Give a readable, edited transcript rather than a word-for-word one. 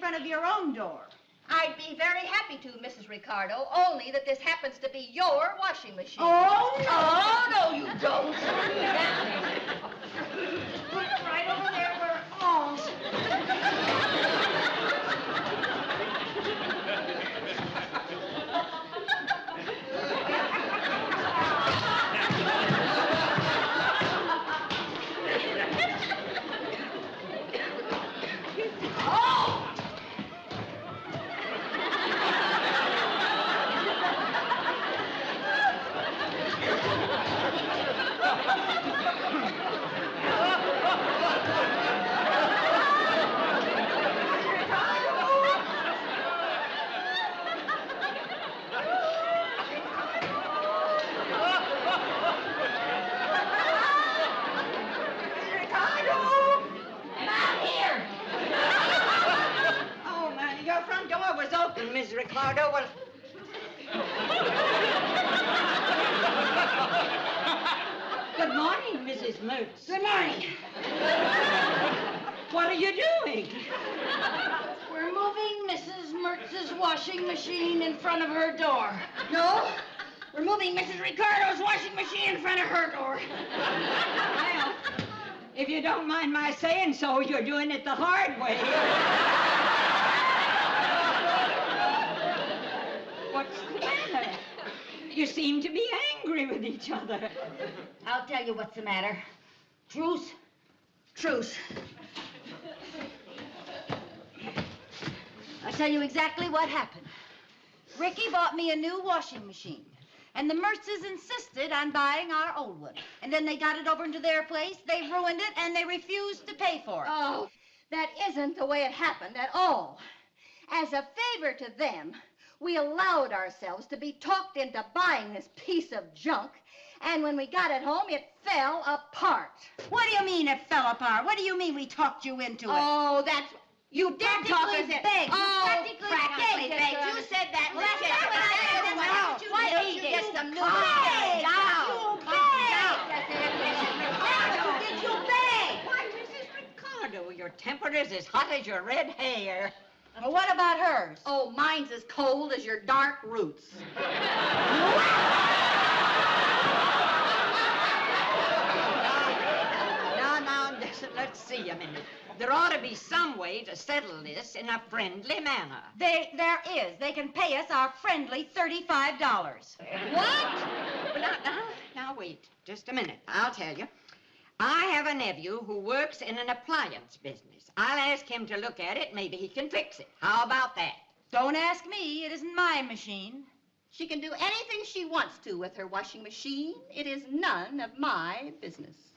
front of your own door. I'd be very happy to, Mrs. Ricardo, only that this happens to be your washing machine. Oh, no. Oh, no, you don't. Put it right over there where it belongs. Miss Ricardo, well... Good morning, Mrs. Mertz. Good morning. What are you doing? We're moving Mrs. Mertz's washing machine in front of her door. No, we're moving Mrs. Ricardo's washing machine in front of her door. Well, if you don't mind my saying so, you're doing it the hard way. What's the matter? You seem to be angry with each other. I'll tell you what's the matter. Truce. Truce. I'll tell you exactly what happened. Ricky bought me a new washing machine, and the Mertzes insisted on buying our old one. And then they got it over into their place, they ruined it, and they refused to pay for it. Oh, that isn't the way it happened at all. As a favor to them, we allowed ourselves to be talked into buying this piece of junk, and when we got it home, it fell apart. What do you mean it fell apart? What do you mean we talked you into it? Oh, that's... You did talk us in. Begged. Oh, practically begged. You said that. Well, that's not what I said. Why don't you get some new beg? You beg. Why, Mrs. Ricardo, your temper is as hot as your red hair. Well, what about hers? Oh, mine's as cold as your dark roots. Now, listen, let's see a minute. There ought to be some way to settle this in a friendly manner. There is. They can pay us our friendly $35. What? Well, now, wait. Just a minute. I'll tell you. I have a nephew who works in an appliance business. I'll ask him to look at it. Maybe he can fix it. How about that? Don't ask me. It isn't my machine. She can do anything she wants to with her washing machine. It is none of my business.